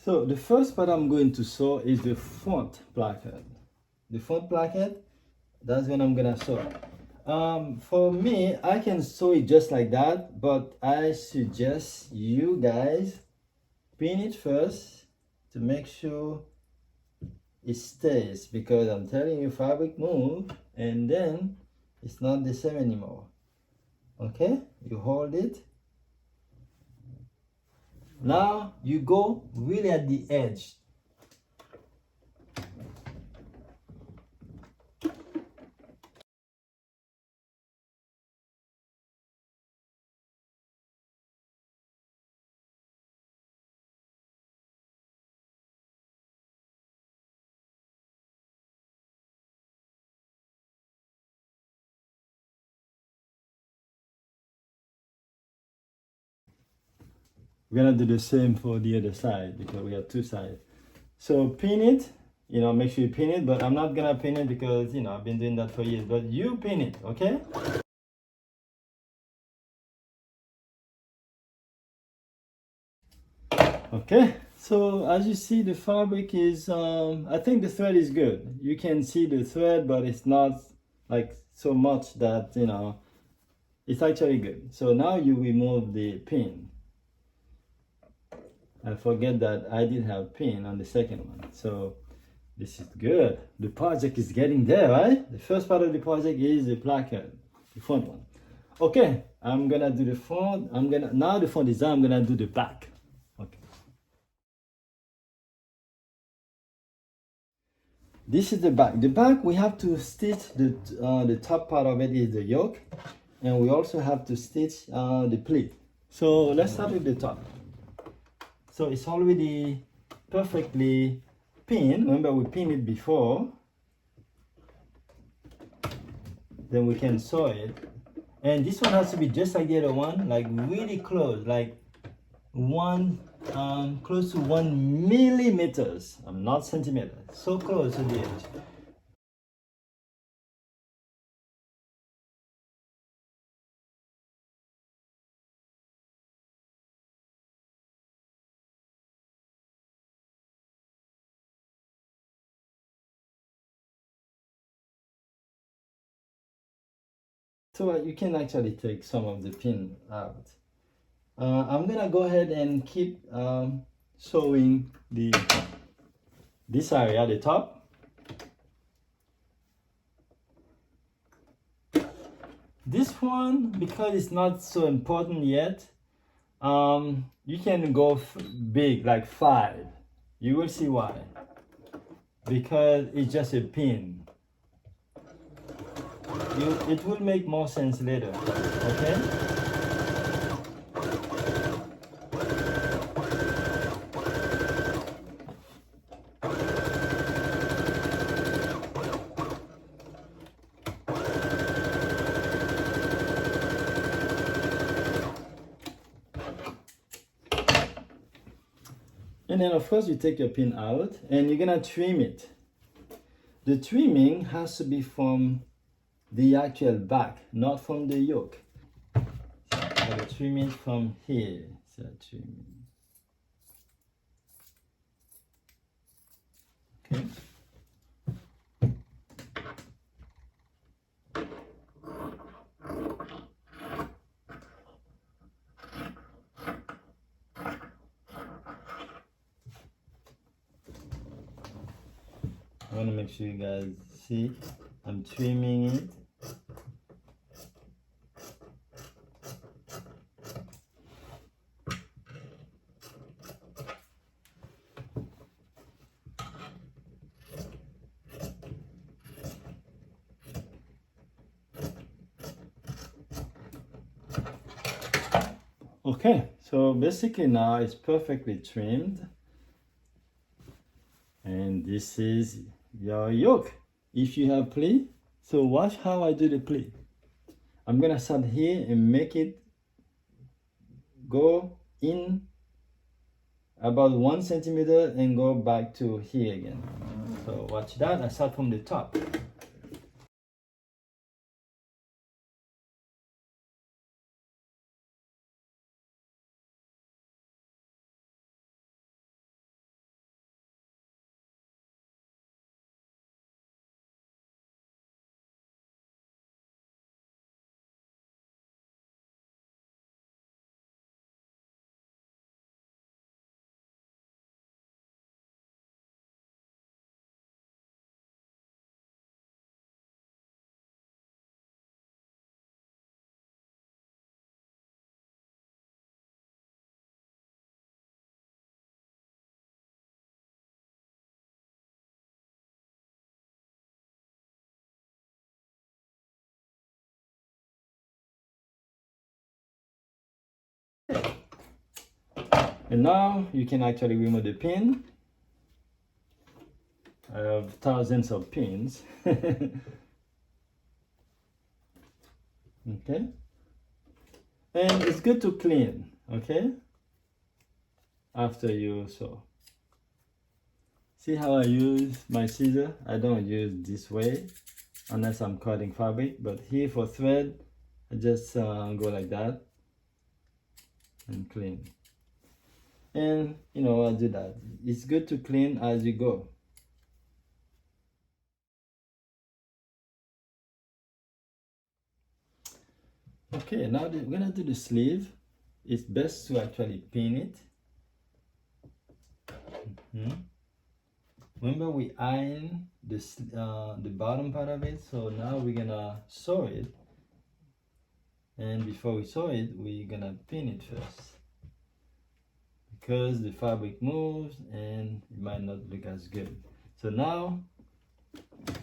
So the first part I'm going to sew is the front placket. The front placket, that's when I'm gonna sew. For me, I can sew it just like that, but I suggest you guys pin it first to make sure it stays, because I'm telling you, fabric move and then it's not the same anymore. Okay, you hold it. Now you go really at the edge. We're gonna do the same for the other side because we have two sides. So pin it, make sure you pin it, but I'm not gonna pin it because I've been doing that for years, but you pin it, okay? Okay, so as you see, the fabric is, I think the thread is good. You can see the thread, but it's not like so much that, it's actually good. So now you remove the pin. I forget that I did have pin on the second one. So this is good. The project is getting there, right? The first part of the project is the placard, the front one. Okay, I'm gonna do the front. Now the front is done, I'm gonna do the back. Okay. This is the back. The back, we have to stitch the top part of it is the yoke, and we also have to stitch the pleat. So let's start with the top. So it's already perfectly pinned. Remember, we pinned it before. Then we can sew it. And this one has to be just like the other one, like really close, like close to 1 millimeters. Not centimeters. So close to the edge. So you can actually take some of the pin out. I'm gonna go ahead and keep sewing this area at the top. This one, because it's not so important yet, you can go big, like 5. You will see why. Because it's just a pin. It will make more sense later, okay? And then of course you take your pin out and you're gonna trim it. The trimming has to be from the actual back, not from the yoke. So I'm gonna trim it from here. So trimming. Okay. I want to make sure you guys see I'm trimming it. Okay, so basically now it's perfectly trimmed. And this is your yoke. If you have pleat, so watch how I do the pleat. I'm gonna start here and make it go in about 1 centimeter and go back to here again. So watch that. I start from the top. And now you can actually remove the pin. I have thousands of pins. Okay. And it's good to clean, okay? After you sew. See how I use my scissor? I don't use this way unless I'm cutting fabric, but here for thread, I just go like that and clean. And you know, I'll do that. It's good to clean as you go. Okay, now we're gonna do the sleeve. It's best to actually pin it. Remember we iron this the bottom part of it, so now we're gonna sew it. And before we sew it, we're gonna pin it first, because the fabric moves and it might not look as good. So now,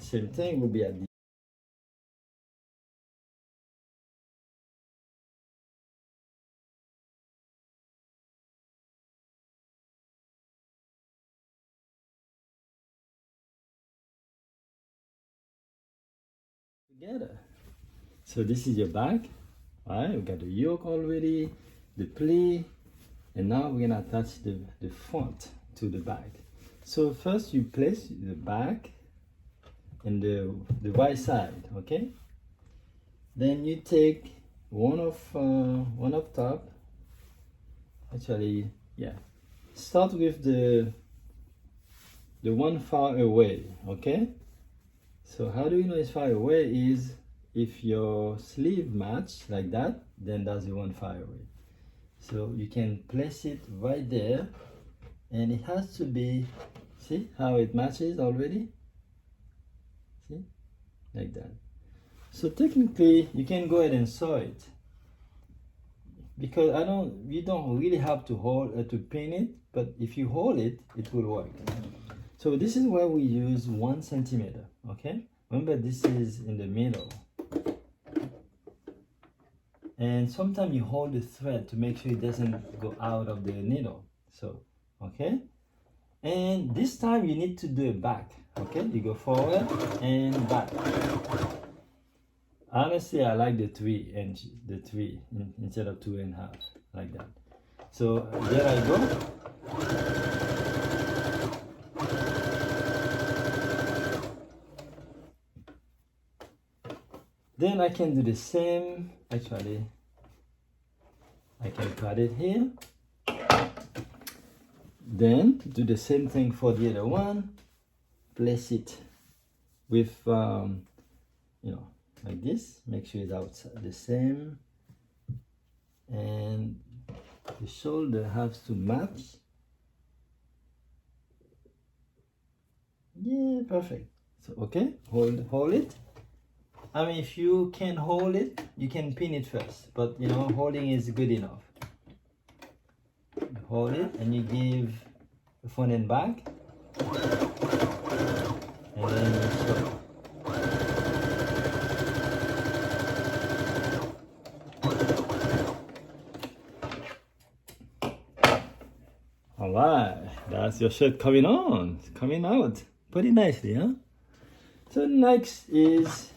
same thing will be at the together. So this is your back. All right, we got the yoke already, the pleat, and now we're gonna attach the front to the back. So first you place the back and the right side, okay? Then you take one up top. Actually, yeah. Start with the one far away, okay? So how do you know it's far away is if your sleeve match like that, then that's the one far away. So you can place it right there, and it has to be, see how it matches already? See? Like that. So technically you can go ahead and sew it, because you don't really have to hold to pin it, but if you hold it, it will work. So this is where we use 1 centimeter, okay? Remember, this is in the middle. And sometimes you hold the thread to make sure it doesn't go out of the needle. So, okay? And this time you need to do it back, okay? You go forward and back. Honestly, I like the 3 inch, instead of 2.5, like that. So there I go. Then I can do the same. Actually, I can cut it here. Then do the same thing for the other one. Place it with, you know, like this. Make sure it's outside the same. And the shoulder has to match. Yeah, perfect. So, okay, hold it. I mean, if you can't hold it, you can pin it first, but you know, holding is good enough. You hold it and you give the front and back, and then you sew. All right, that's your shirt coming on, coming out pretty nicely, huh? So next is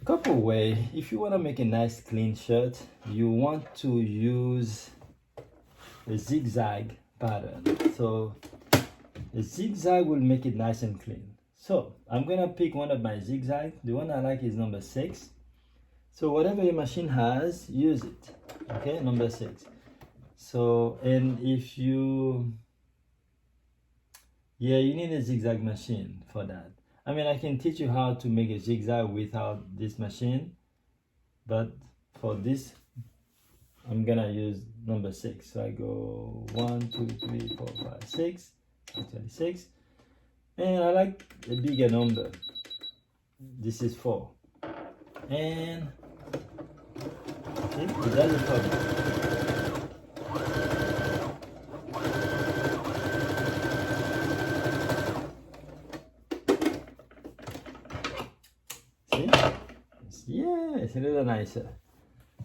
couple way. If you want to make a nice clean shirt, you want to use a zigzag pattern. So the zigzag will make it nice and clean. So I'm gonna pick one of my zigzag. The one I like is number 6. So whatever your machine has, use it. Okay, number 6. So, and if you need a zigzag machine for that. I mean, I can teach you how to make a zigzag without this machine, but for this, I'm gonna use number 6. So I go 1, 2, 3, 4, 5, 6, actually 6, and I like a bigger number. This is 4, and see, it doesn't come. Yeah, it's a little nicer.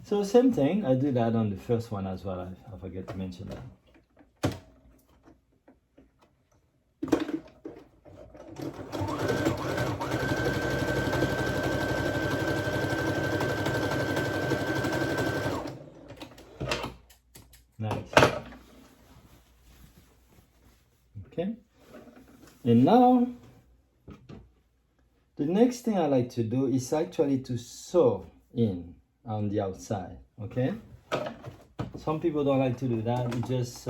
So same thing, I do that on the first one as well. I forget to mention that. And now the next thing I like to do is actually to sew in on the outside. Okay, some people don't like to do that. It just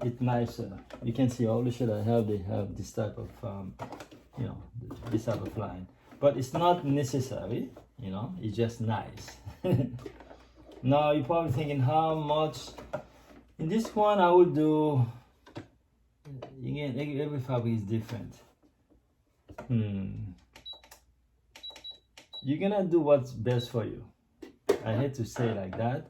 it's nicer. You can see all the shit I have, they have this type of you know, this type of line, but it's not necessary, you know, it's just nice. Now you're probably thinking how much. In this one I will do, again, every fabric is different. You're gonna do what's best for you. I hate to say it like that,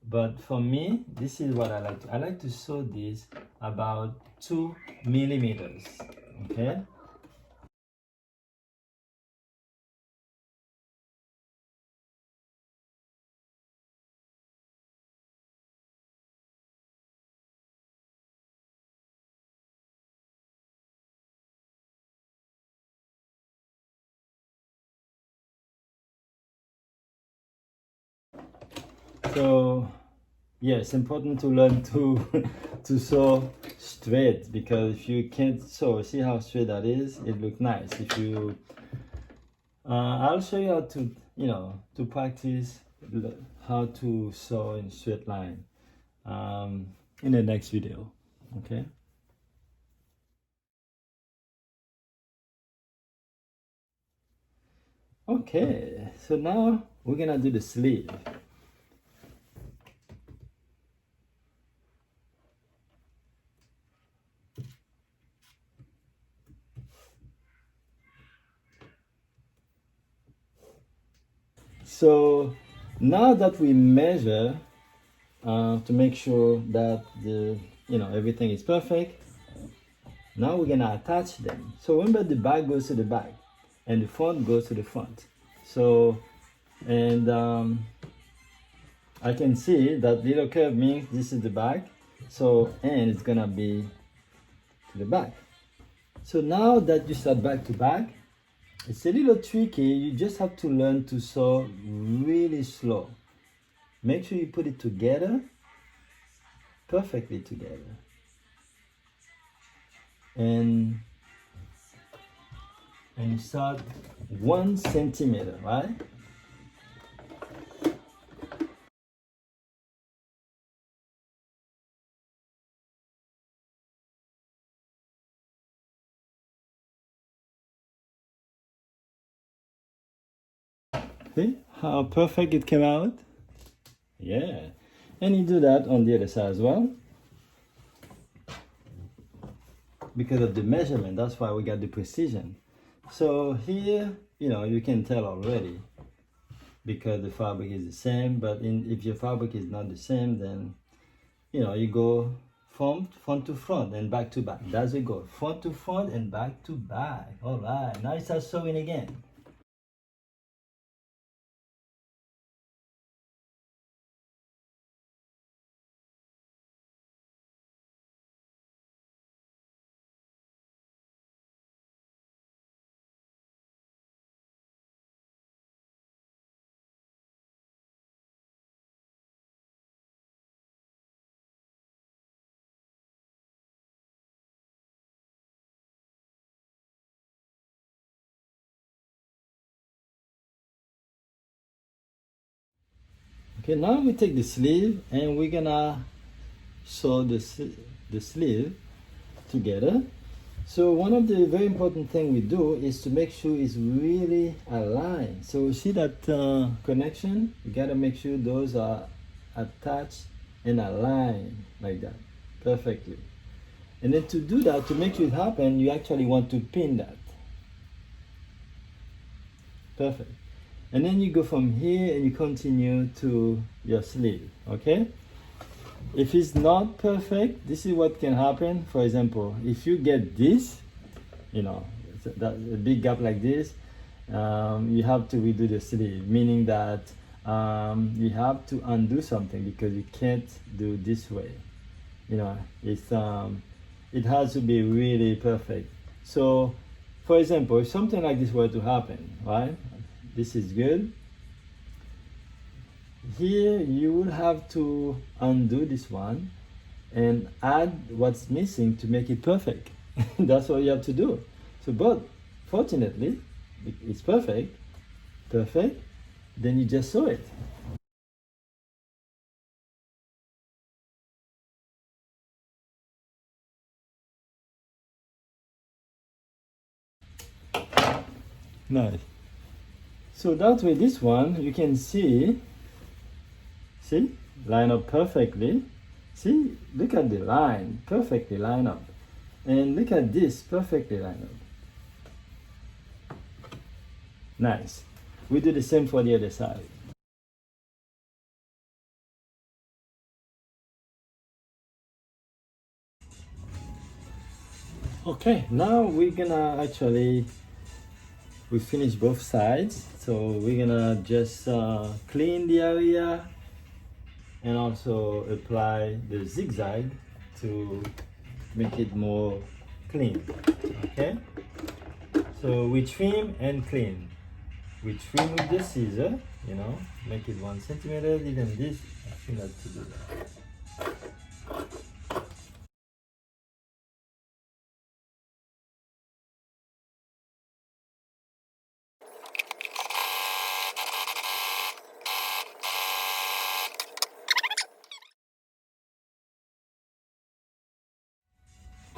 but for me, this is what I like to. I like to sew this about 2 millimeters. Okay. So yeah, it's important to learn to to sew straight, because if you can't sew, see how straight that is, it looks nice. If you I'll show you how to, you know, to practice how to sew in straight line in the next video. Okay. Okay, so now we're gonna do the sleeve. So now that we measure to make sure that the, you know, everything is perfect, now we're gonna attach them. So remember, the back goes to the back and the front goes to the front. So, and I can see that little curve means this is the back. So, and it's gonna be to the back. So now that you start back to back, it's a little tricky. You just have to learn to sew really slow. Make sure you put it together, perfectly together. And you start 1 centimeter, right? See how perfect it came out? Yeah. And you do that on the other side as well. Because of the measurement, that's why we got the precision. So here, you know, you can tell already because the fabric is the same, but if your fabric is not the same, then, you know, you go from front to front and back to back. That's the goal. Front to front and back to back. All right, now you start sewing again. Okay, now we take the sleeve and we're gonna sew the sleeve together. So one of the very important thing we do is to make sure it's really aligned. So see that connection? You gotta make sure those are attached and aligned like that, perfectly. And then to do that, to make sure it happen, you actually want to pin that. Perfect. And then you go from here and you continue to your sleeve, okay? If it's not perfect, this is what can happen. For example, if you get this, you know, a big gap like this, you have to redo the sleeve, meaning that you have to undo something because you can't do this way. You know, it has to be really perfect. So, for example, if something like this were to happen, right? This is good. Here you will have to undo this one and add what's missing to make it perfect. That's what you have to do. So, but fortunately, it's perfect. Perfect. Then you just sew it. Nice. So that way, this one you can see, line up perfectly. See, look at the line, perfectly line up. And look at this, perfectly line up. Nice. We do the same for the other side. Okay, now we're gonna we finished both sides. So we're gonna just clean the area and also apply the zigzag to make it more clean. Okay, so we trim and clean. We trim with the scissor, make it 1 centimeter. Even this, I think not to do that.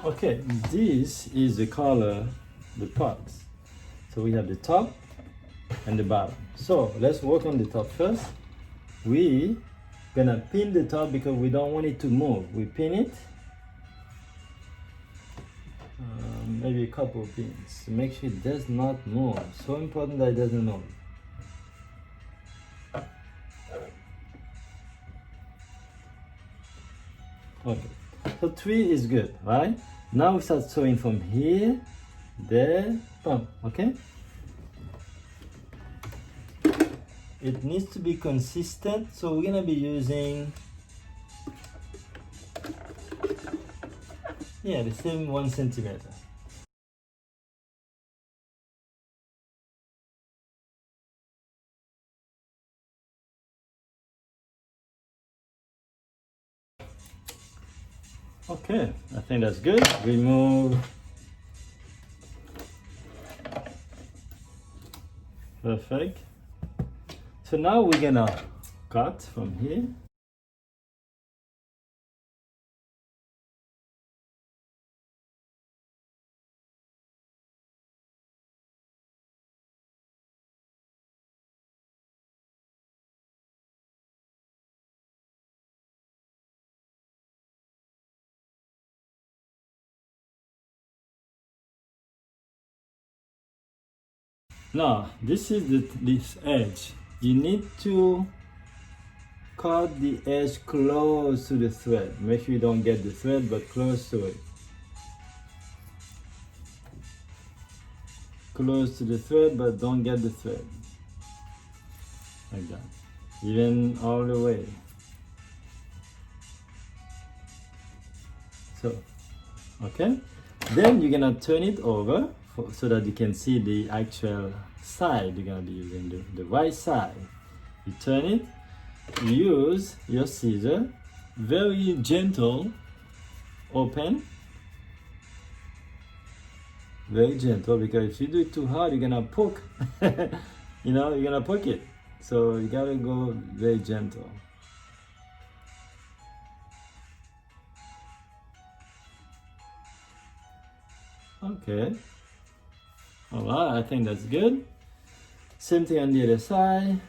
Okay, this is the color, the parts. So we have the top and the bottom. So let's work on the top first. We gonna pin the top because we don't want it to move. We pin it, maybe a couple of pins to make sure it does not move. So important that it doesn't move. Okay, so 3 is good, right? Now we start sewing from here, there, boom, okay? It needs to be consistent, so we're gonna be using, the same 1 centimeter. Okay, I think that's good. Remove. Perfect. So now we're gonna cut from here. Now, this is this edge. You need to cut the edge close to the thread. Make sure you don't get the thread, but close to it. Close to the thread, but don't get the thread. Like that. Even all the way. So, okay. Then you're gonna turn it over so that you can see the actual side. You're gonna be using the right side. You turn it, you use your scissor, very gentle, open, very gentle, because if you do it too hard, you're gonna poke, you're gonna poke it. So you gotta go very gentle. Okay. All right, I think that's good. Same thing on the other side.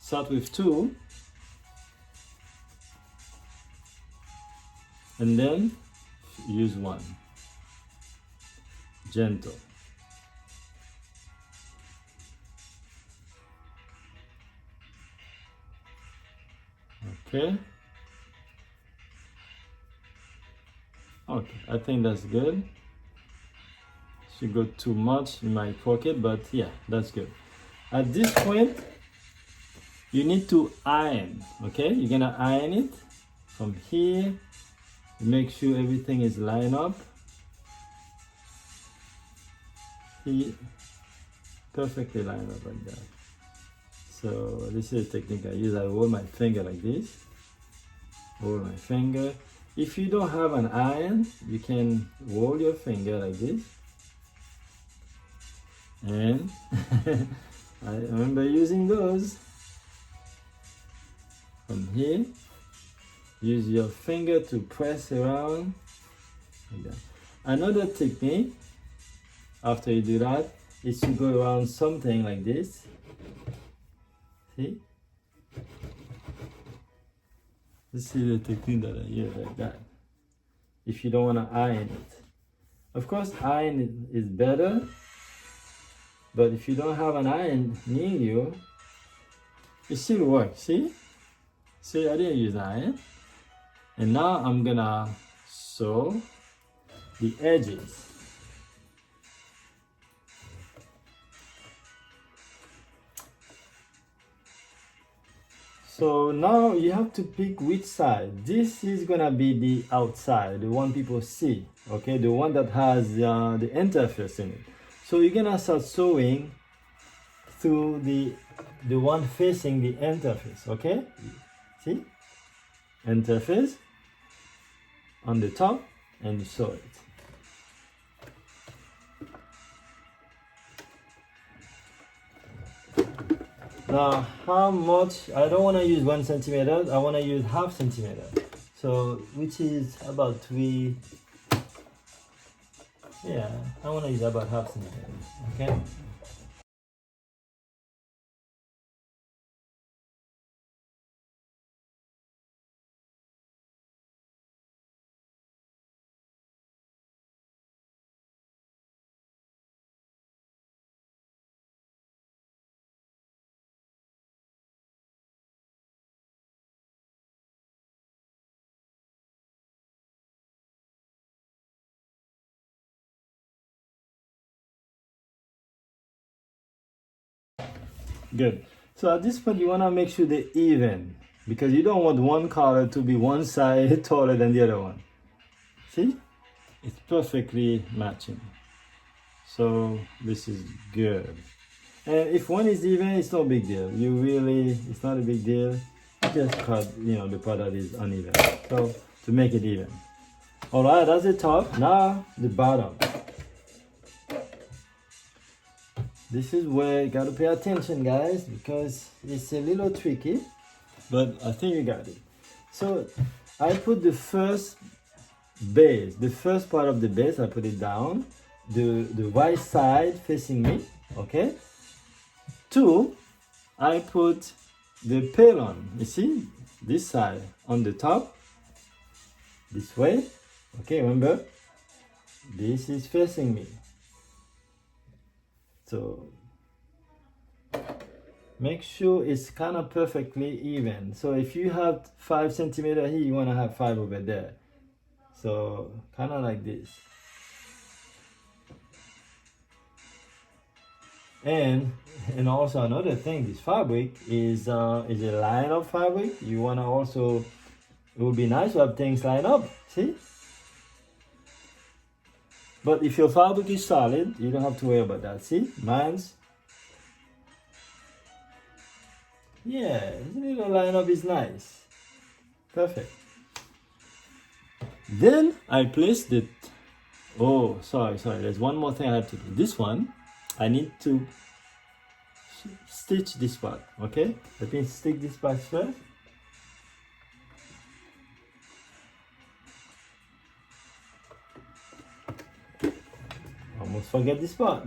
Start with 2. And then use 1. Gentle. Okay. Okay, I think that's good. If you go too much, you might poke it, but yeah, that's good. At this point, you need to iron, okay? You're gonna iron it from here. Make sure everything is lined up. See, perfectly lined up like that. So this is a technique I use. I hold my finger like this. Hold my finger. If you don't have an iron, you can roll your finger like this. And I remember using those. From here, use your finger to press around like that. Another technique after you do that is to go around something like this. See? This is the technique that I use like that. If you don't want to iron it. Of course, iron is better, but if you don't have an iron near you, it still works. See? See, I didn't use iron. And now I'm gonna sew the edges. So now you have to pick which side. This is gonna be the outside, the one people see, okay? The one that has the interface in it. So you're gonna start sewing through the one facing the interface, okay? See? Interface on the top, and you sew it. Now, how much? I don't want to use 1 centimeter. I want to use ½ centimeter. So, which is about 3. Yeah, I want to use about ½ centimeter. Okay. Good. So at this point, you want to make sure they're even, because you don't want one color to be one side taller than the other one. See? It's perfectly matching. So this is good. And if one is even, it's no big deal. It's not a big deal. Just cut, the part that is uneven. So to make it even. All right, that's the top. Now the bottom. This is where you gotta pay attention, guys, because it's a little tricky, but I think you got it. So I put the first base, the first part of the base, I put it down, the right side facing me, okay? 2, I put the pylon, you see, this side on the top, this way, okay, remember, this is facing me. So make sure it's kind of perfectly even. So if you have 5 centimeter here, you want to have 5 over there. So kind of like this. And also another thing, this fabric is a line of fabric. You want to also, it would be nice to have things line up, see? But if your fabric is solid, you don't have to worry about that. See, mine's, yeah, the little lineup is nice. Perfect. Then I placed it. Oh, sorry. There's one more thing I have to do. This one, I need to stitch this part. Okay, let me stick this part first. Almost forget this part.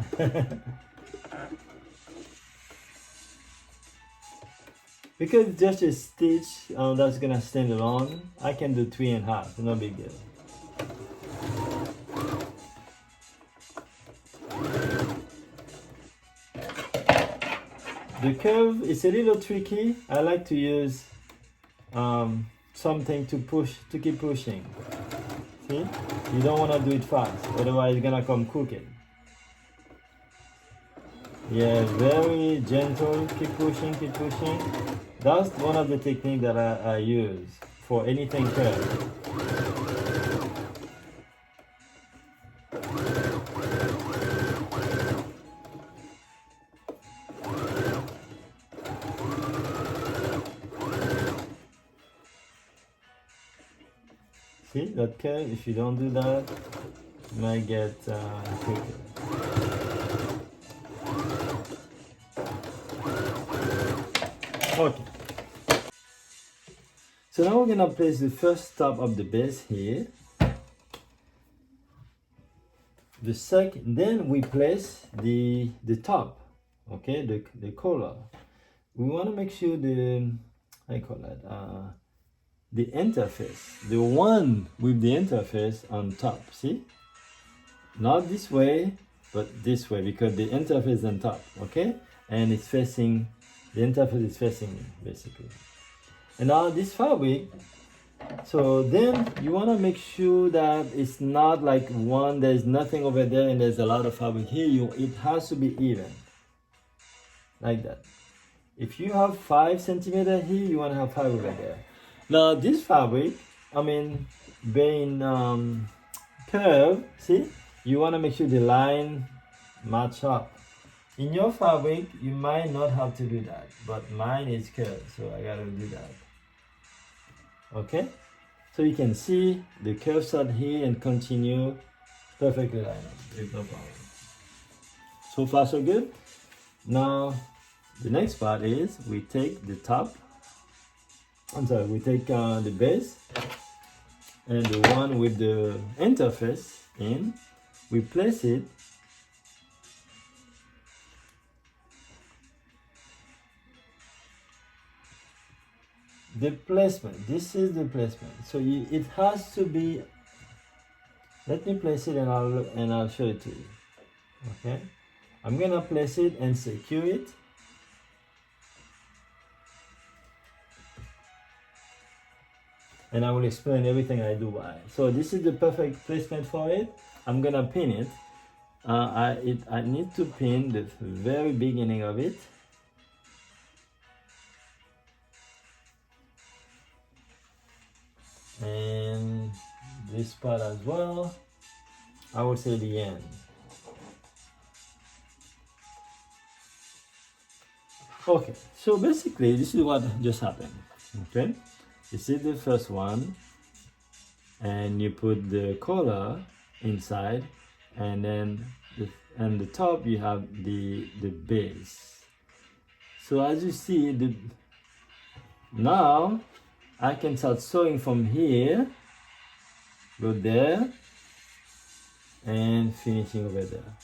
Because it's just a stitch that's gonna stand alone, I can do 3.5, no big deal. The curve is a little tricky. I like to use something to keep pushing. See? You don't want to do it fast, otherwise it's gonna come crooked. Yeah, very gentle, keep pushing. That's one of the techniques that I use for anything curved. See that curve? If you don't do that, you might get crooked. Okay. So now we're gonna place the first top of the base here. The second, then we place the top, okay, the collar. We want to make sure the, I call that, the interface, the one with the interface on top, see? Not this way, but this way, because the interface is on top, okay? And it's facing, the interface is facing me, basically. And now this fabric, so then you want to make sure that it's not like one, there's nothing over there and there's a lot of fabric here. It has to be even, like that. If you have 5 centimeters here, you want to have 5 over there. Now this fabric, being curved, see, you want to make sure the line match up. In your fabric, you might not have to do that, but mine is curved, so I gotta do that. Okay, so you can see the curve start here and continue perfectly lined up. There's no problem. So far so good. Now the next part is we take the top. We take the base and the one with the interface in. We place it. The placement, this is the placement. So it has to be, let me place it and I'll show it to you. Okay, I'm gonna place it and secure it. And I will explain everything I do why. So this is the perfect placement for it. I'm gonna pin it. I need to pin the very beginning of it. And this part as well. I would say the end. Okay, so basically this is what just happened. Okay, this is the first one, and you put the collar inside, and then the top you have the base. So as you see, now I can start sewing from here, go there, and finishing over there.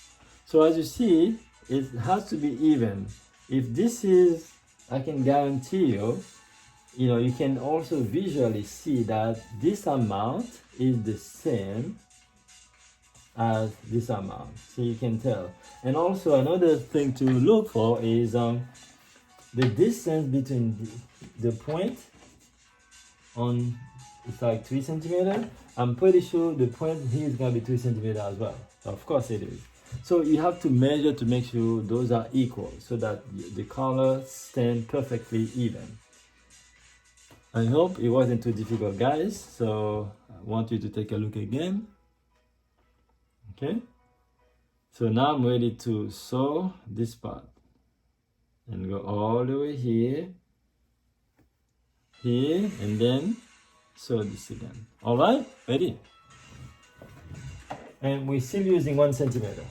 So as you see, it has to be even. If this is, I can guarantee you, you can also visually see that this amount is the same as this amount. So you can tell. And also another thing to look for is the distance between the point on, it's like 3 centimeters. I'm pretty sure the point here is gonna be 3 centimeters as well. Of course it is. So you have to measure to make sure those are equal so that the color stand perfectly even. I hope it wasn't too difficult, guys. So I want you to take a look again. Okay. So now I'm ready to sew this part and go all the way here, and then sew this again. All right, ready? And we're still using 1 centimeter.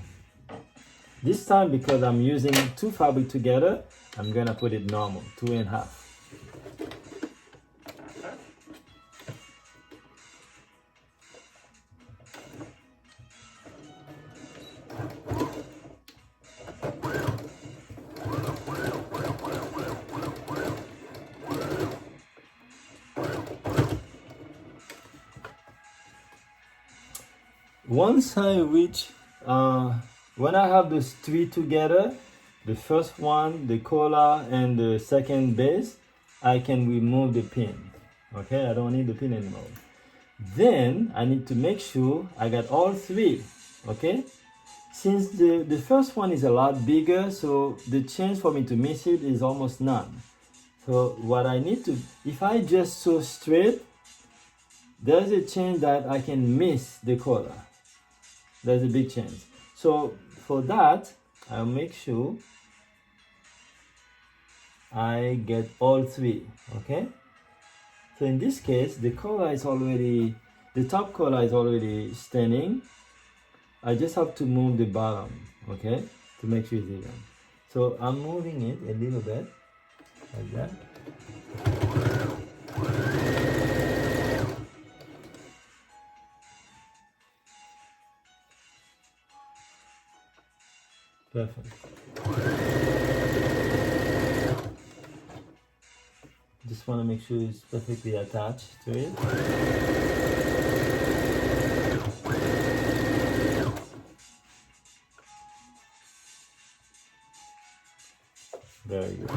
This time, because I'm using 2 fabric together, I'm gonna put it normal, 2.5. Once I reach, when I have those 3 together, the first one, the collar, and the second base, I can remove the pin. Okay, I don't need the pin anymore. Then I need to make sure I got all 3. Okay, since the first one is a lot bigger, so the chance for me to miss it is almost none. So what I need to, if I just sew straight, there's a chance that I can miss the collar. There's a big chance. So for that, I'll make sure I get all 3. Okay, so in this case the collar is already The top collar is already standing. I just have to move the bottom, okay, to make sure it's even. So I'm moving it a little bit, like that. Perfect. Just want to make sure it's perfectly attached to it. Very good.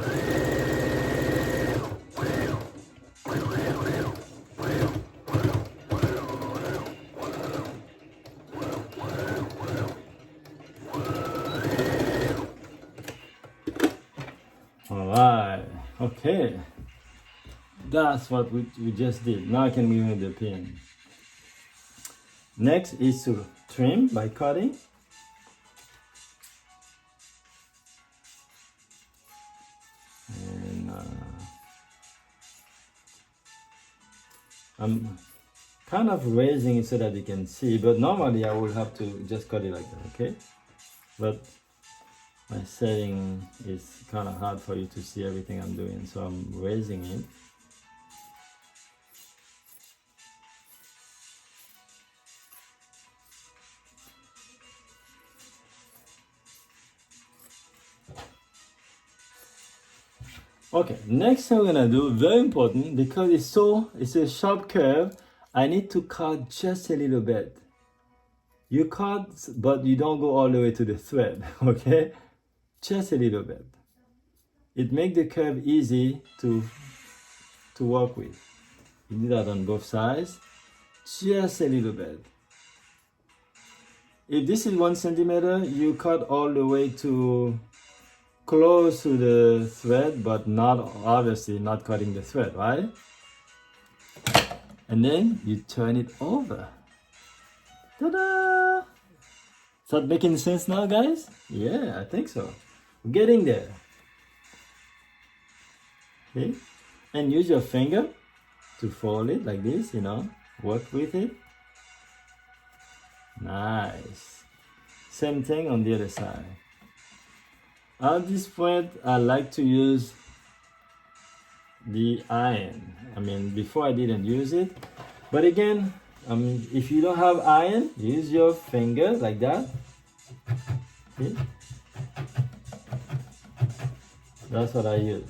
All right. Okay. That's what we just did. Now I can remove the pin. Next is to trim by cutting. And I'm kind of raising it so that you can see, but normally I will have to just cut it like that, okay? But my setting is kind of hard for you to see everything I'm doing, so I'm raising it. Okay, next thing I'm gonna do, very important, because it's a sharp curve, I need to cut just a little bit. You cut, but you don't go all the way to the thread, okay? Just a little bit. It makes the curve easy to work with. You do that on both sides, just a little bit. If this is 1 centimeter, you cut all the way to close to the thread, but not obviously not cutting the thread, right? And then you turn it over. Ta-da! Is that making sense now, guys? Yeah, I think so. We're getting there. Okay? And use your finger to fold it like this, you know, work with it. Nice. Same thing on the other side. At this point, I like to use the iron. I mean, before I didn't use it. But again, if you don't have iron, use your finger like that. See? That's what I use.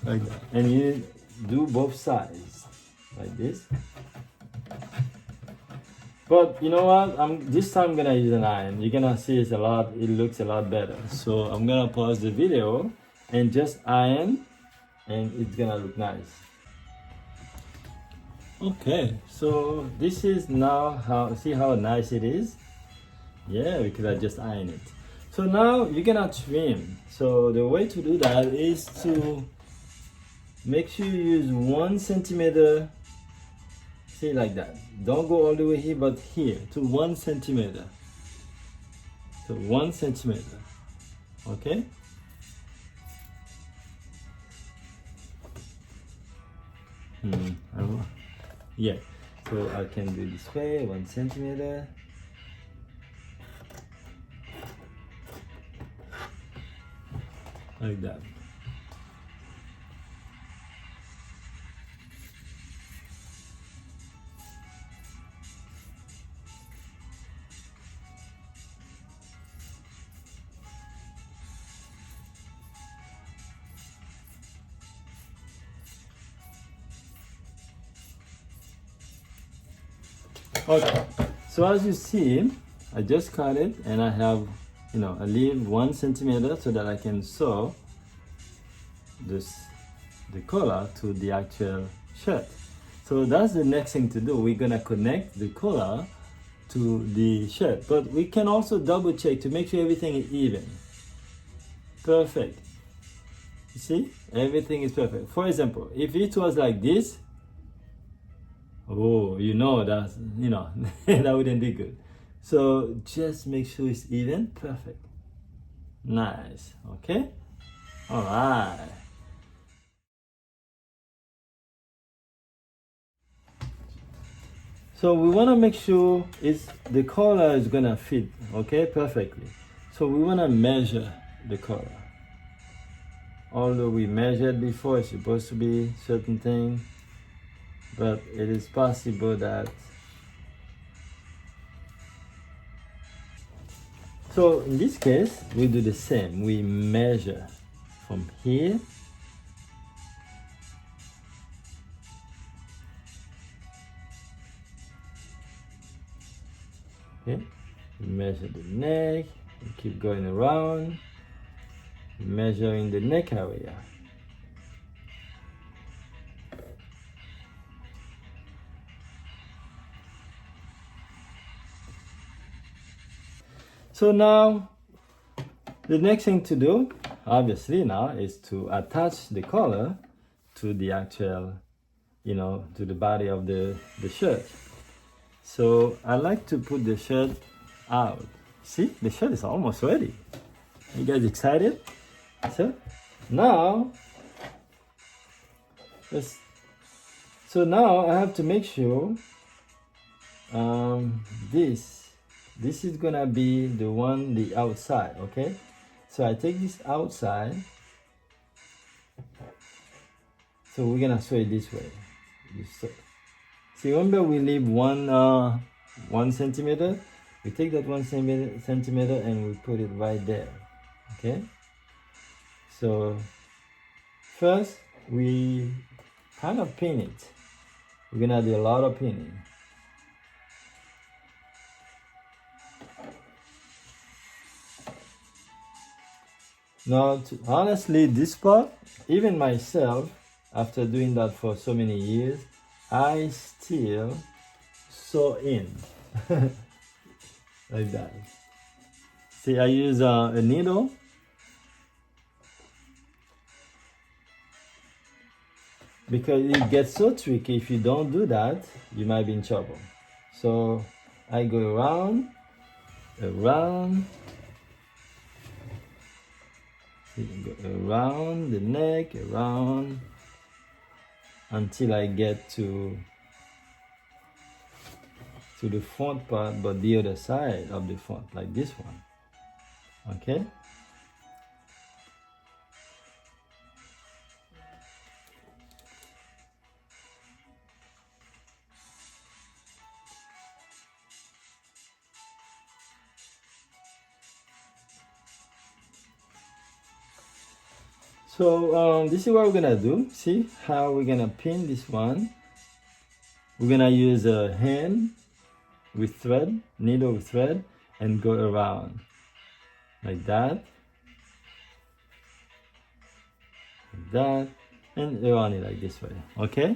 Like that. And you do both sides like this. But you know what? This time I'm gonna use an iron. You're gonna see it looks a lot better. So I'm gonna pause the video and just iron, and it's gonna look nice. Okay, so this is now see how nice it is? Yeah, because I just ironed it. So now you're gonna trim. So the way to do that is to make sure you use 1 centimeter. See, like that. Don't go all the way here, but here to 1 centimeter. So 1 centimeter. Okay? Yeah. So I can do this way, 1 centimeter. Like that. Okay, so as you see, I just cut it and I have, I leave 1 centimeter so that I can sew the collar to the actual shirt. So that's the next thing to do. We're gonna connect the collar to the shirt, but we can also double check to make sure everything is even. Perfect. You see, everything is perfect. For example, if it was like this, oh, that's, that wouldn't be good. So just make sure it's even, perfect. Nice, okay? All right. So we want to make sure the color is gonna fit, okay, perfectly. So we want to measure the color. Although we measured before, it's supposed to be certain thing, but it is possible that. So in this case, we do the same. We measure from here. Okay, we measure the neck, we keep going around, measuring the neck area. So now, the next thing to do, obviously now, is to attach the collar to the actual, to the body of the shirt. So I like to put the shirt out. See, the shirt is almost ready. You guys excited? So now, I have to make sure this is gonna be the outside, okay? So I take this outside. So we're gonna sew it this way. See, remember we leave 1 centimeter. We take that 1 centimeter and we put it right there. Okay. So first we kind of pin it. We're gonna do a lot of pinning. Now, honestly, this part, even myself, after doing that for so many years, I still sew in like that. See, I use a needle. Because it gets so tricky. If you don't do that, you might be in trouble. So I go around, around the neck, around until I get to the front part, but the other side of the front, like this one. Okay. So this is what we're gonna do. See how we're gonna pin this one. We're gonna use a hand with thread, needle with thread, and go around like that, and around it like this way. Okay.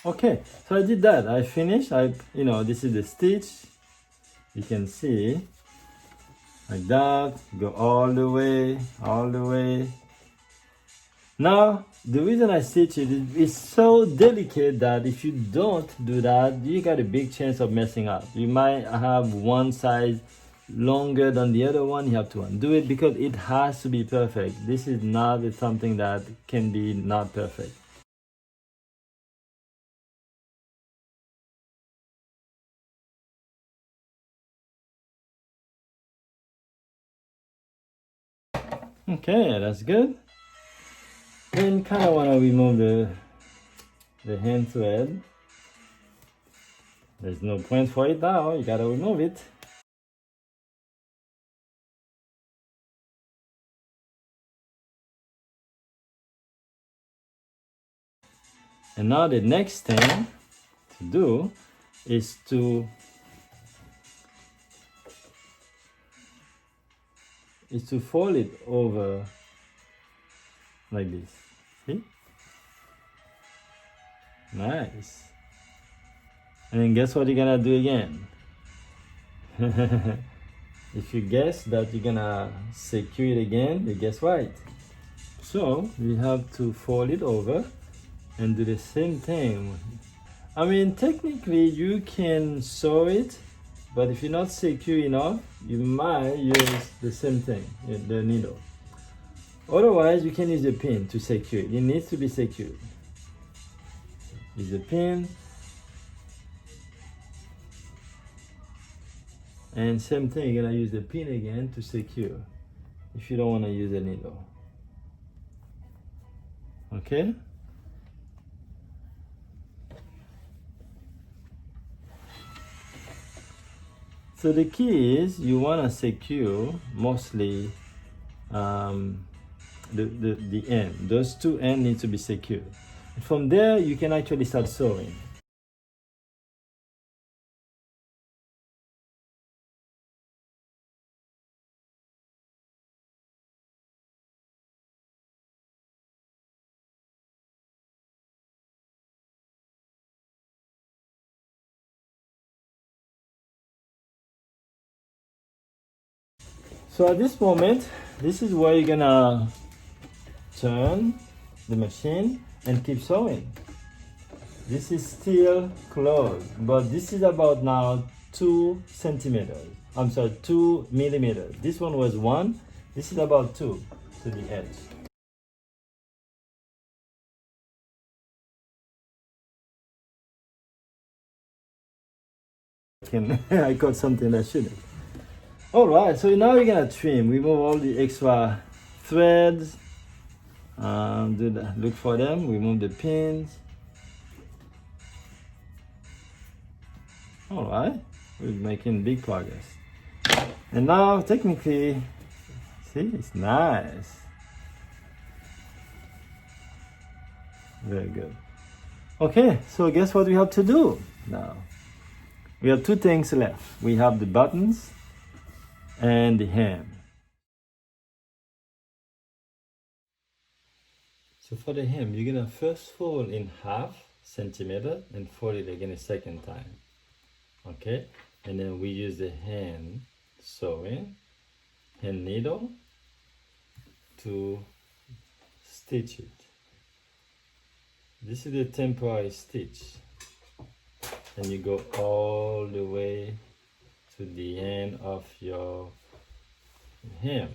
Okay, so I did that. I finished. This is the stitch. You can see like that. Go all the way. Now, the reason I stitch it is so delicate that if you don't do that, you got a big chance of messing up. You might have one size longer than the other one. You have to undo it because it has to be perfect. This is not something that can be not perfect. Okay, that's good. Then kind of want to remove the hand thread. There's no point for it now. You gotta remove it. And now the next thing to do is to fold it over like this. See? Nice. And then guess what you're gonna do again? If you guess that you're gonna secure it again, you guess right. So we have to fold it over and do the same thing I mean, technically you can sew it, but if you're not secure enough, you might use the same thing, the needle. Otherwise, you can use a pin to secure it. It needs to be secured. Use a pin. And same thing, you're gonna use the pin again to secure if you don't want to use a needle. Okay? So the key is you want to secure mostly the end. Those two ends need to be secured. From there, you can actually start sewing. So at this moment, this is where you're gonna turn the machine and keep sewing. This is still closed, but this is about now 2 centimeters. I'm sorry, 2 millimeters. This one was 1. This is about 2 to the edge. I caught something that shouldn't. All right, so now you're gonna trim. Remove all the extra threads. Look for them. Remove the pins. All right, we're making big progress. And now, technically, see, it's nice. Very good. Okay, so guess what we have to do now? We have 2 things left. We have the buttons and the hem. So for the hem, you're gonna first fold in 1/2 centimeter and fold it again a second time. Okay, and then we use the hand sewing, hand needle to stitch it. This is the temporary stitch, and you go all the way to the end of your hem.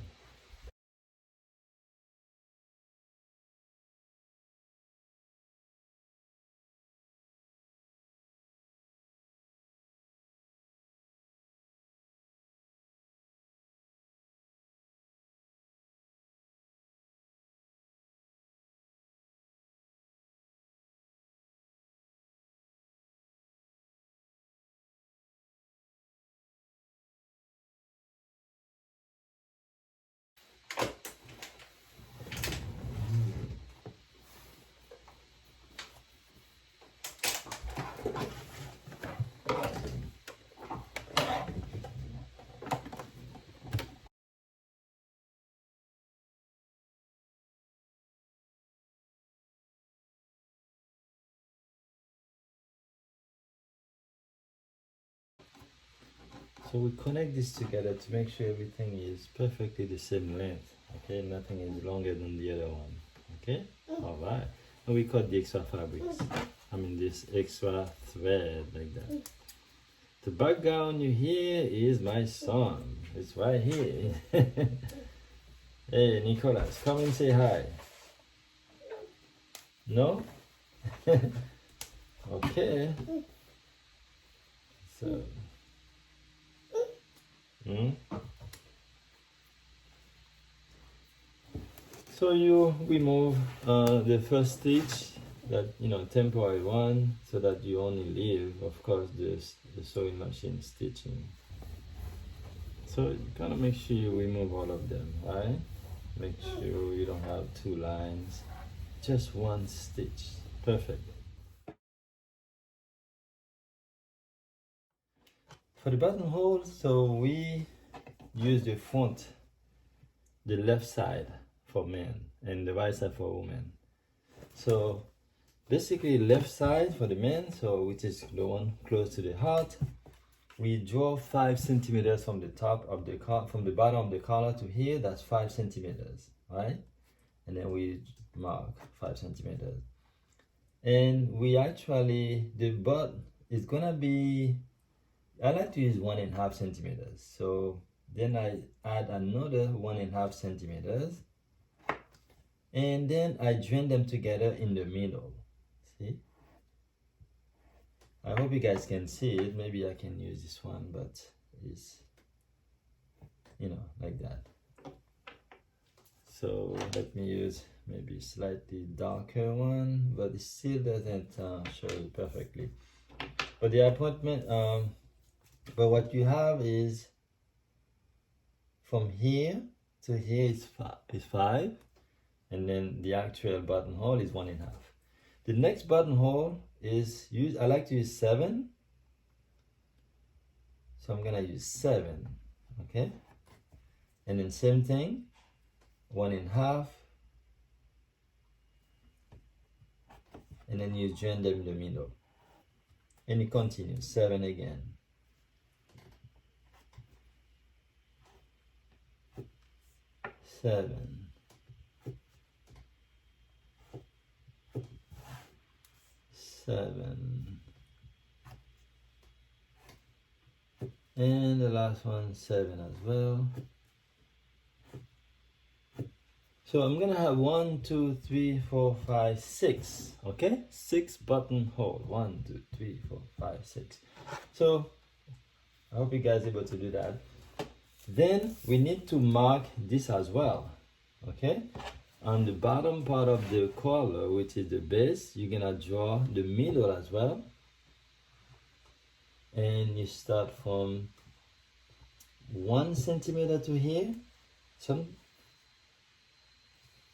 So we connect this together to make sure everything is perfectly the same length. Okay, nothing is longer than the other one. Okay, all right. And we cut the extra fabrics. I mean this extra thread like that. The background you hear is my son. It's right here. Hey Nicholas, come and say hi. No? Okay. So. So you remove the first stitch, that temporary one, so that you only leave, of course, the sewing machine stitching. So you kind of make sure you remove all of them, right? Make sure you don't have 2 lines, just 1 stitch. Perfect. For the buttonhole, so we use the front, the left side for men and the right side for women. So basically left side for the men, so which is the one close to the heart, we draw 5 centimeters from the top of the collar, from the bottom of the collar to here. That's 5 centimeters, right? And then we mark 5 centimeters. And we actually, the butt is gonna be, I like to use 1.5 centimeters. So then I add another 1.5 centimeters, and then I join them together in the middle. See? I hope you guys can see it. Maybe I can use this one, but it's, you know, like that. So let me use maybe slightly darker one, but it still doesn't show it perfectly. But the appointment, but what you have is from here to here is 5, and then the actual buttonhole is 1.5. The next buttonhole is I like to use 7, so I'm gonna use 7, okay? And then same thing, 1.5, and then you join them in the middle, and you continue 7 again. Seven, 7, and the last one 7 as well. So I'm gonna have 1, 2, 3, 4, 5, 6. Okay, 6 buttonhole. 1, 2, 3, 4, 5, 6. So I hope you guys are able to do that. Then we need to mark this as well. Okay, on the bottom part of the collar, which is the base, you're gonna draw the middle as well, and you start from 1 centimeter to here.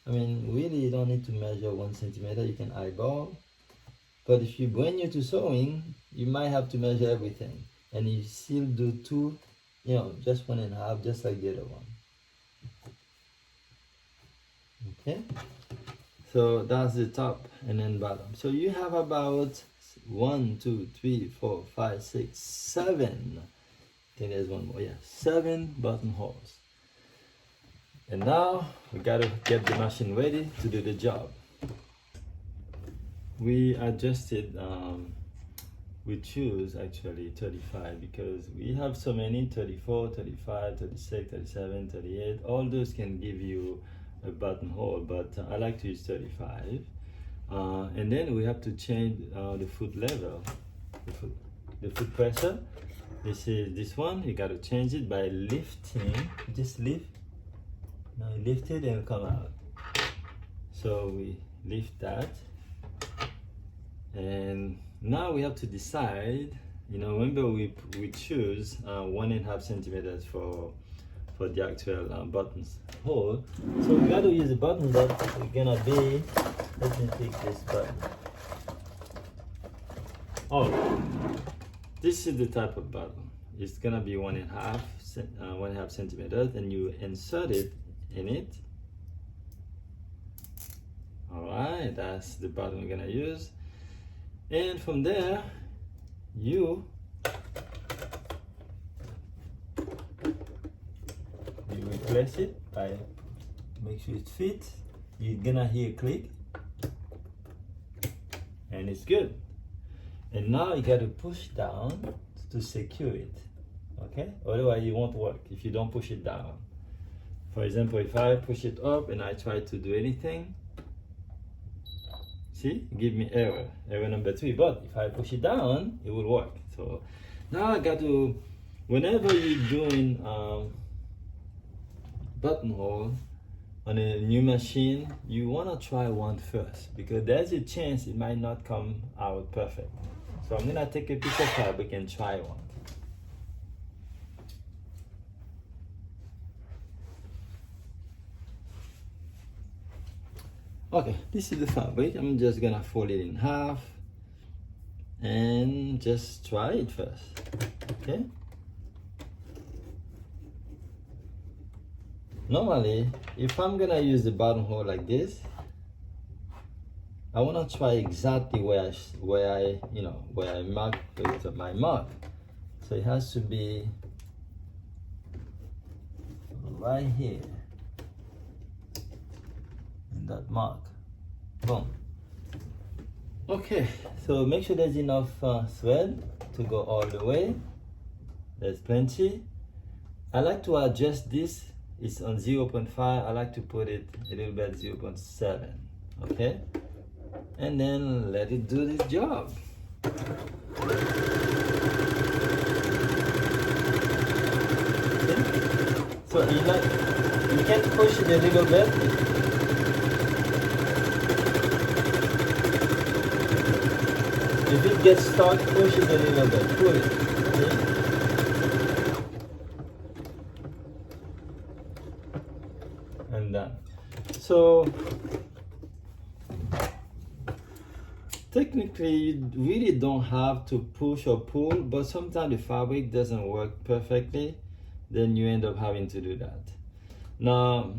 I mean, really, you don't need to measure 1 centimeter. You can eyeball, but if you when you're to sewing, you might have to measure everything, and you still do 2, you know, just 1.5, just like the other one. Okay, so that's the top and then bottom. So you have about 1, 2, 3, 4, 5, 6, 7. I think there's one more. Yeah, 7 buttonholes. And now we gotta get the machine ready to do the job. We adjusted, we choose actually 35 because we have so many, 34, 35, 36, 37, 38. All those can give you a buttonhole, but I like to use 35. And then we have to change the foot level, the foot pressure. This is this one. You got to change it by lifting. Just lift. Now lift it and come out. So we lift that, and now we have to decide. You know, remember we choose 1.5 centimeters for the actual buttons hole. So we got to use a button that is gonna be. Let me pick this button. Oh, this is the type of button. It's gonna be 1.5 centimeters, and you insert it in it. All right, that's the button we're gonna use, and from there you replace it by make sure it fits. You're gonna hear a click, and it's good. And now you got to push down to secure it. Okay, otherwise it won't work if you don't push it down. For example, if I push it up and I try to do anything, see, give me error number 3. But if I push it down, it will work. So now I got to, whenever you're doing buttonhole on a new machine, you want to try one first because there's a chance it might not come out perfect. So I'm gonna take a piece of fabric and try one. Okay, this is the fabric. I'm just gonna fold it in half and just try it first. Okay. Normally, if I'm gonna use the buttonhole like this, I want to try exactly where I mark with my mark. So it has to be right here in that mark. Boom. Okay, so make sure there's enough thread to go all the way. There's plenty. I like to adjust this. It's on 0.5. I like to put it a little bit 0.7. Okay, and then let it do this job. Okay. So you can push it a little bit. If it gets stuck, push it a little bit. Pull it. Okay? And done. So technically, you really don't have to push or pull, but sometimes the fabric doesn't work perfectly. Then you end up having to do that. Now,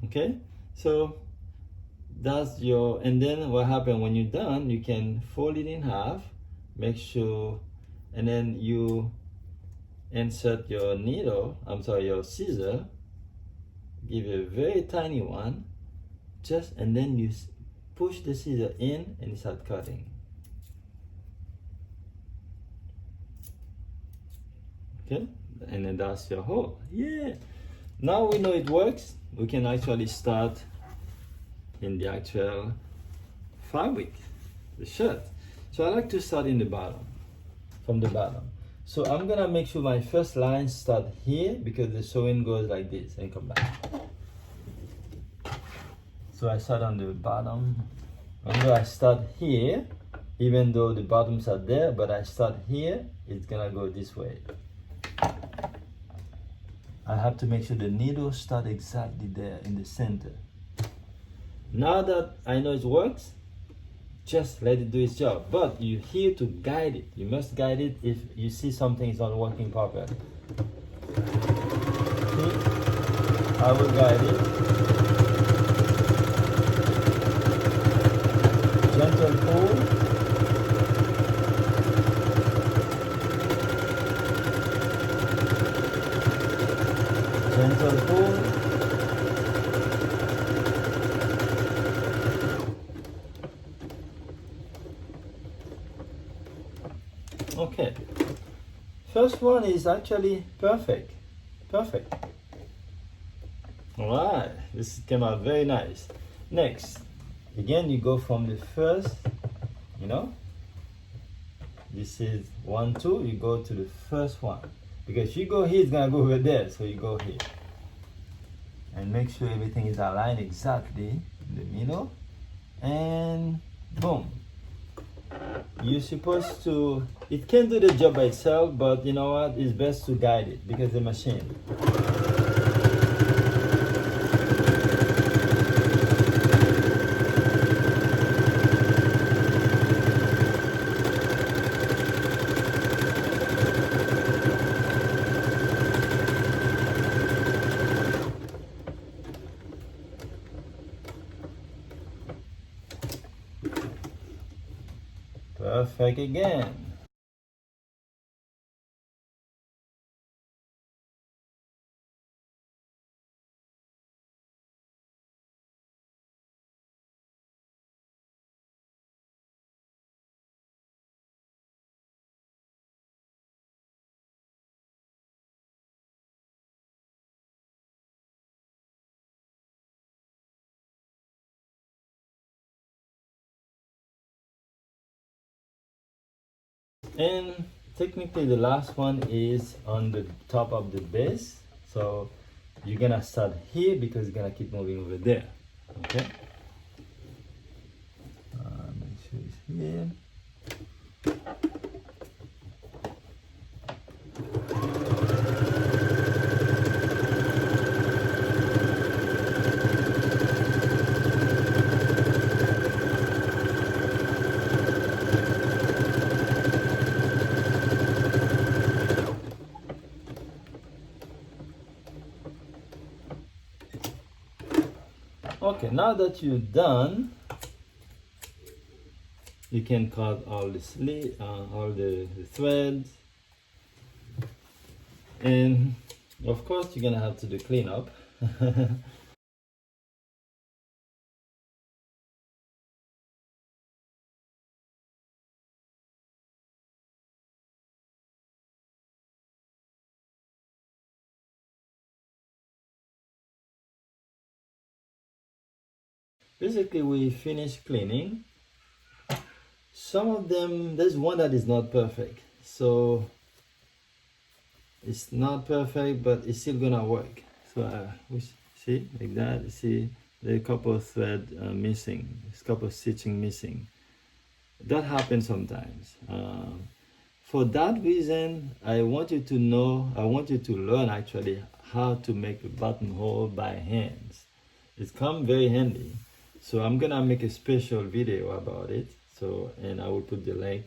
okay, so that's your, and then what happens when you're done, you can fold it in half, make sure, and then you insert your needle, your scissor, give a very tiny one, and then you push the scissor in and start cutting. Okay, and then that's your hole. Yeah, now we know it works. We can actually start in the actual fabric, the shirt. So I like to start in the bottom, from the bottom. So I'm gonna make sure my first line start here because the sewing goes like this and come back. So I start on the bottom. Although I start here, even though the bottoms are there, but I start here, it's gonna go this way. I have to make sure the needle start exactly there in the center. Now that I know it works, just let it do its job. But you're here to guide it. You must guide it if you see something is not working properly. See? I will guide it. Gentle pull. Gentle pull. Okay, first one is actually perfect. All right, this came out very nice. Next, again, you go from the first, this is 1, 2, you go to the first one. Because you go here, it's gonna go over there, so you go here. And make sure everything is aligned exactly in the middle. And boom. You're supposed to, it can do the job by itself, but you know what, it's best to guide it because the machine. Perfect again. And technically the last one is on the top of the base. So you're gonna start here because you're gonna keep moving over there. Okay? Make sure it's here. Okay, now that you're done, you can cut all the all the threads, and of course you're gonna have to do cleanup. basically we finished cleaning. Some of them, there's one that is not perfect, so it's not perfect, but it's still gonna work. So we see like that. You see there are a couple of thread missing, there's a couple of stitching missing. That happens sometimes. For that reason, I want you to learn actually how to make a buttonhole by hands. It's come very handy. So I'm gonna make a special video about it. So, and I will put the link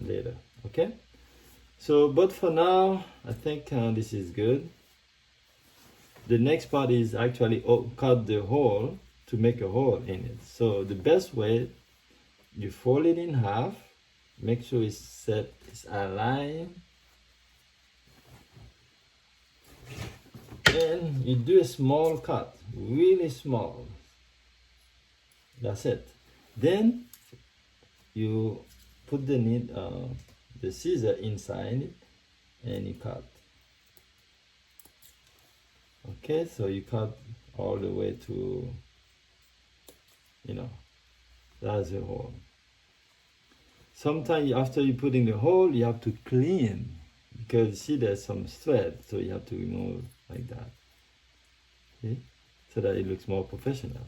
later, okay? So, but for now, I think this is good. The next part is actually cut the hole to make a hole in it. So the best way, you fold it in half, make sure it's aligned, and you do a small cut, really small. That's it. Then you put the scissor inside it and you cut. Okay, so you cut all the way to, that's the hole. Sometimes after you put in the hole, you have to clean because you see there's some thread, so you have to remove like that. See? So that it looks more professional.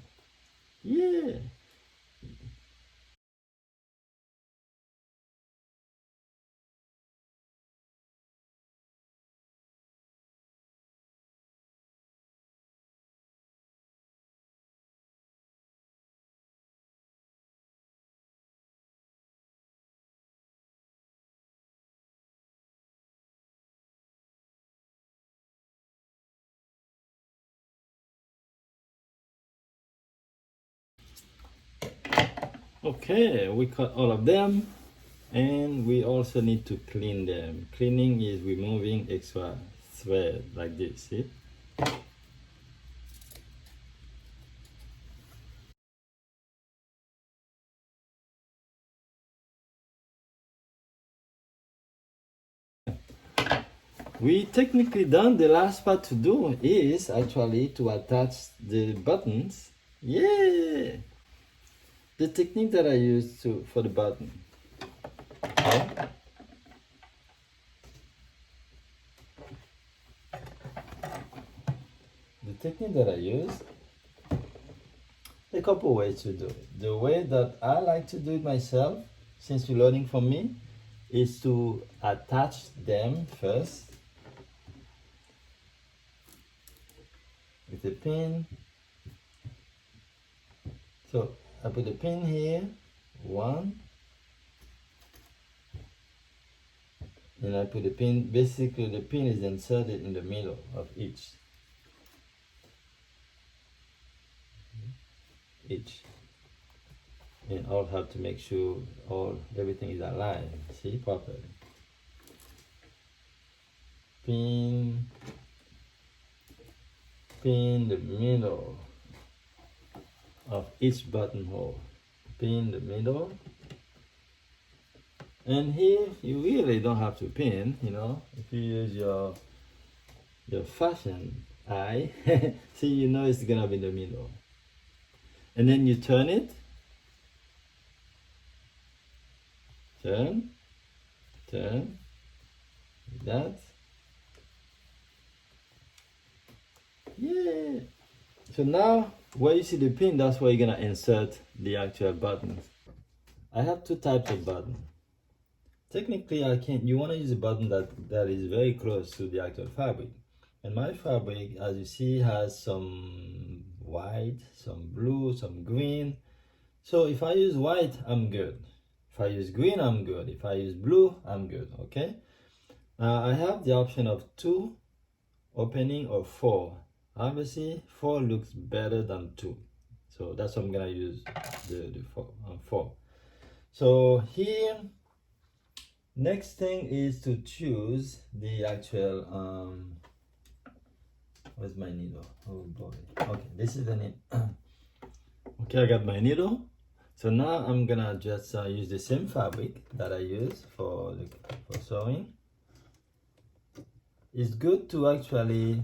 Yeah. Okay, we cut all of them, and we also need to clean them. Cleaning is removing extra thread like this, see? We technically done. The last part to do is actually to attach the buttons. Yeah! The technique that I use for the button. Okay? The technique that I use, a couple ways to do it. The way that I like to do it myself, since you're learning from me, is to attach them first with a pin. So I put a pin here, one, and I put a pin, basically the pin is inserted in the middle of each. And I'll have to make sure everything is aligned, see, properly. Pin the middle of each buttonhole. Pin the middle. And here you really don't have to pin, if you use your fashion eye, see, it's gonna be in the middle. And then you turn it. Turn. Like that. Yeah. So now, where you see the pin, that's where you're gonna insert the actual buttons. I have two types of buttons. Technically, you wanna use a button that is very close to the actual fabric. And my fabric, as you see, has some white, some blue, some green. So if I use white, I'm good. If I use green, I'm good. If I use blue, I'm good, okay? I have the option of 2 opening or 4. Obviously, 4 looks better than 2. So that's what I'm gonna use, the 4. So here, next thing is to choose the actual, where's my needle? Oh boy. Okay, this is the needle. Okay, I got my needle. So now I'm gonna just use the same fabric that I use for sewing. It's good to actually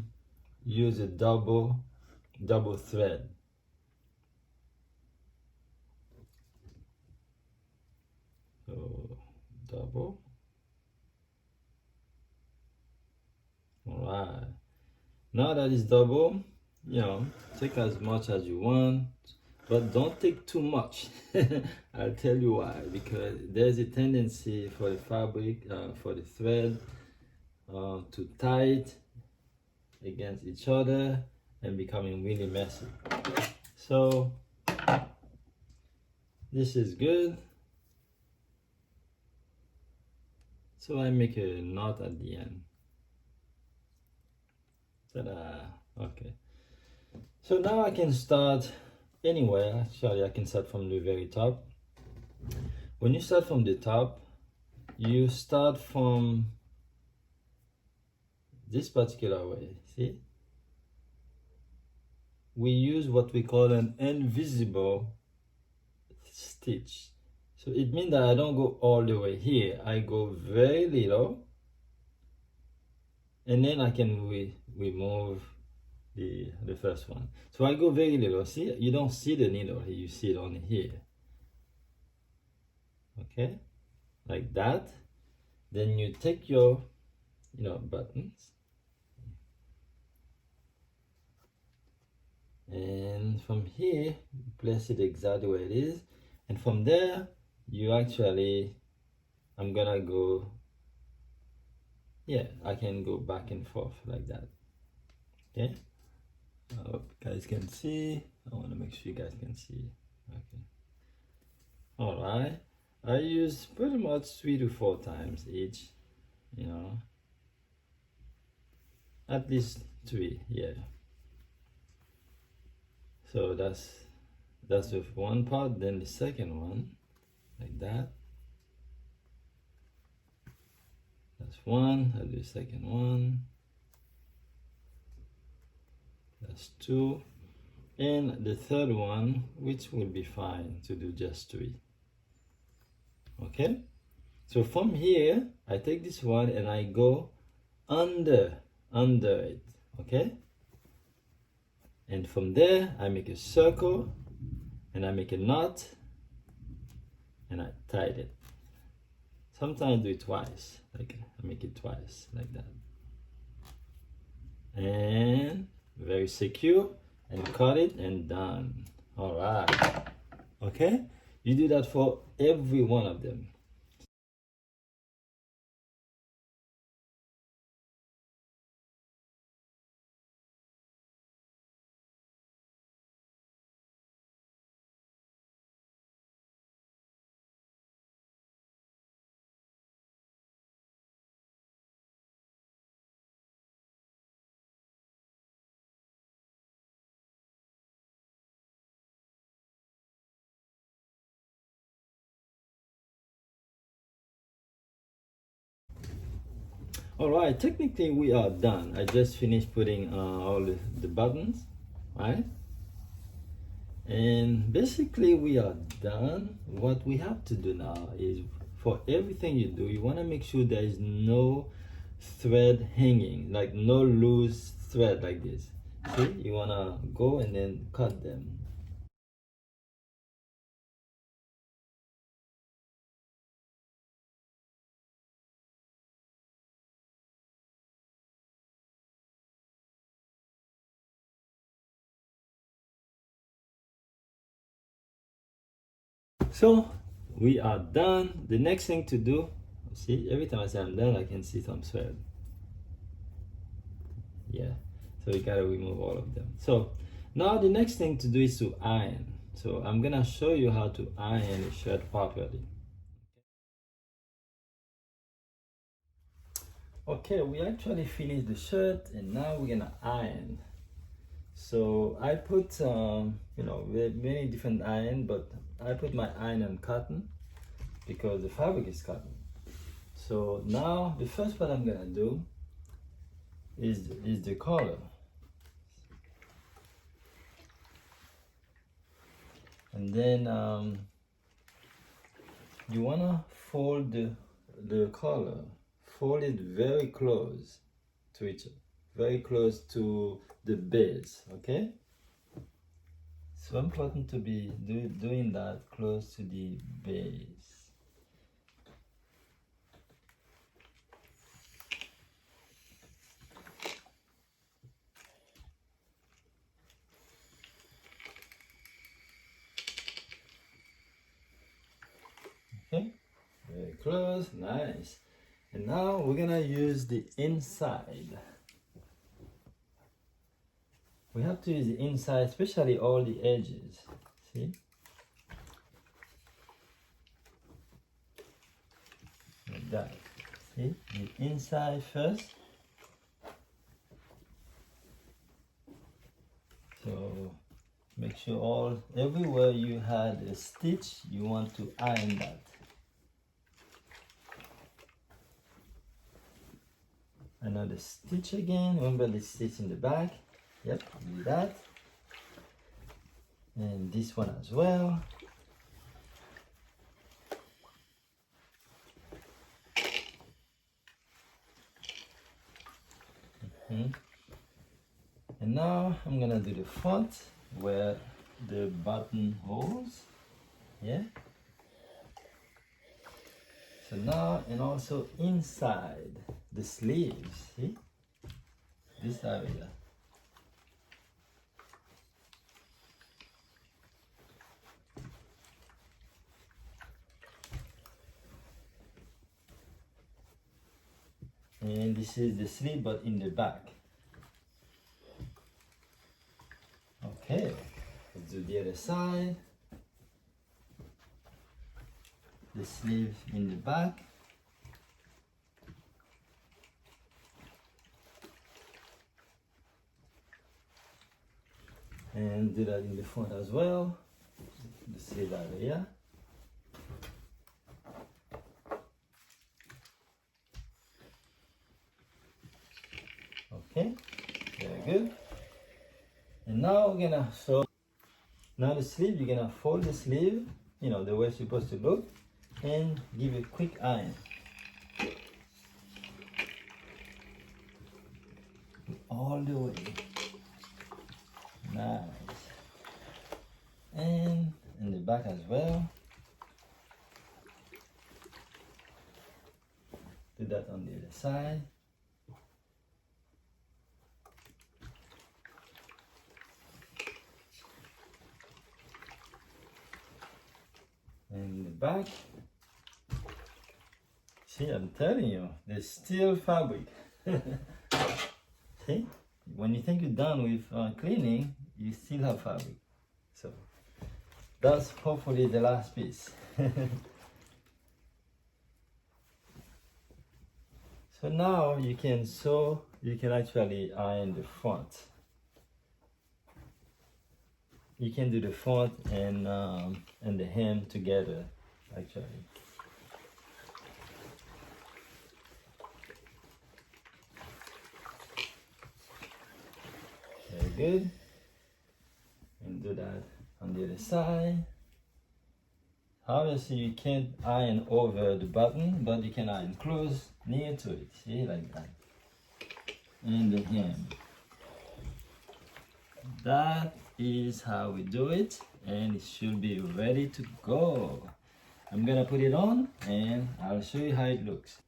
use a double thread. double. All right. Now that it's double, you know, take as much as you want, but don't take too much. I'll tell you why. Because there's a tendency for the fabric, for the thread, to tight against each other and becoming really messy. So this is good. So I make a knot at the end. Ta-da! Okay. So now I can start anywhere. Actually, I can start from the very top. When you start from the top, you start from this particular way. See? We use what we call an invisible stitch. So it means that I don't go all the way here. I go very little, and then I can remove the first one. So I go very little. See, you don't see the needle here, you see it only here. Okay, like that. Then you take your, buttons, and from here place it exactly where it is, and from there you actually, I'm gonna go, I can go back and forth like that. Okay, I hope you guys can see. I want to make sure you guys can see. Okay, all right, I use pretty much 3 to 4 times each, at least 3. So that's the one part. Then the second one, like that. That's one. I'll do the second one. That's 2. And the third one, which will be fine to do just 3. Okay? So from here, I take this one and I go under it. Okay? And from there, I make a circle and I make a knot and I tie it. Sometimes I do it twice. Like I make it twice, like that. And very secure, and cut it and done. All right. Okay? You do that for every one of them. All right, technically we are done. I just finished putting all the buttons, right? And basically we are done. What we have to do now is, for everything you do, you want to make sure there is no thread hanging, like no loose thread like this. See, you want to go and then cut them. So we are done. The next thing to do, see, every time I say I'm done, I can see some thread. So you gotta remove all of them. So now the next thing to do is to iron. So I'm gonna show you how to iron a shirt properly. Okay, we actually finished the shirt and now we're gonna iron. So I put many different iron, but I put my iron on cotton because the fabric is cotton. So now the first part I'm gonna do is the collar. And then you wanna fold the collar, fold it very close to each other, very close to the base. Okay, so important to be doing that close to the base. close, nice. And now we're gonna use the inside. We have to use the inside, especially all the edges, see? Like that, see? The inside first. So make sure everywhere you had a stitch, you want to iron that. Another stitch again, remember the stitch in the back. Yep, do that. And this one as well. And now I'm gonna do the front where the buttonholes, yeah. So now, and also inside the sleeves, see, this area. And this is the sleeve, but in the back. Okay, let's do the other side. The sleeve in the back. And do that in the front as well. The sleeve area. Okay, very good. And now we're gonna sew. Now the sleeve, you're gonna fold the sleeve, you know, the way it's supposed to look, and give a quick iron. All the way. Nice. And in the back as well. Do that on the other side. And the back. See, I'm telling you, there's still fabric. See, when you think you're done with cleaning, you still have fabric. So that's hopefully the last piece. So now you can sew, you can actually iron the front. You can do the front and the hem together, actually. Very good. And do that on the other side. Obviously, you can't iron over the button, but you can iron close near to it. See, like that. And the hem. That is how we do it, and it should be ready to go. I'm gonna put it on and I'll show you how it looks.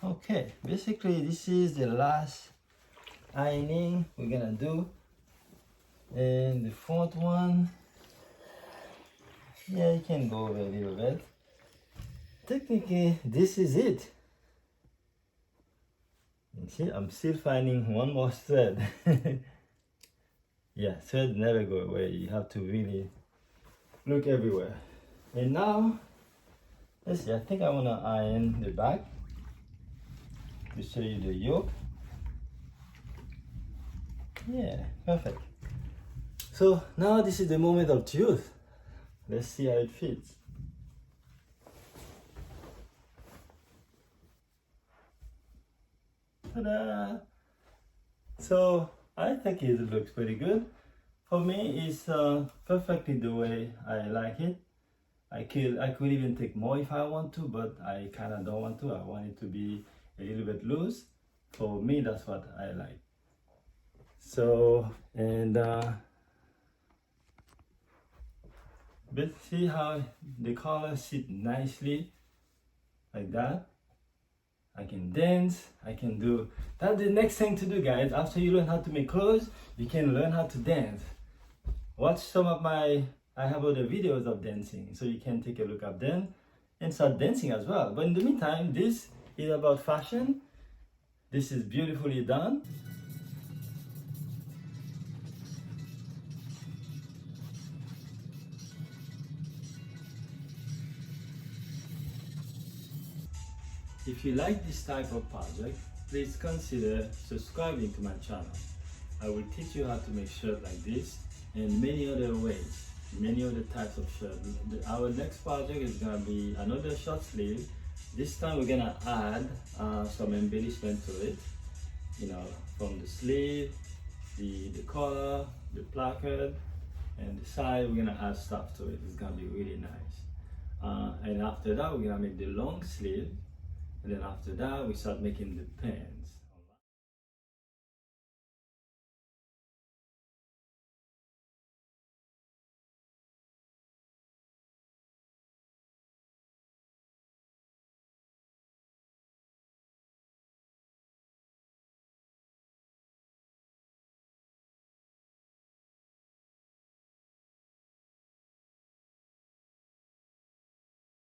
Okay, basically this is the last ironing we're gonna do. And the front one, yeah, you can go over a little bit. Technically, this is it. You see, I'm still finding one more thread. Yeah, thread never go away. You have to really look everywhere. And now, let's see, I think I want to iron the back to show you the yoke. Yeah, perfect. So now this is the moment of truth. Let's see how it fits. Ta-da! So I think it looks pretty good. For me, it's perfectly the way I like it. I could even take more if I want to, but I kind of don't want to. I want it to be a little bit loose. For me, that's what I like. So, and but see how the color sit nicely like that. I can dance, I can do, that's the next thing to do, guys. After you learn how to make clothes, you can learn how to dance. Watch some of my I have other videos of dancing, so you can take a look at them and start dancing as well. But in the meantime, this is about fashion. This is beautifully done. If you like this type of project, please consider subscribing to my channel. I will teach you how to make shirts like this and many other ways, many other types of shirts. Our next project is going to be another short sleeve. This time we're going to add some embellishment to it, you know, from the sleeve, the collar, the placard, and the side. We're going to add stuff to it. It's going to be really nice. And after that, we're going to make the long sleeve. And then after that, we start making the pants.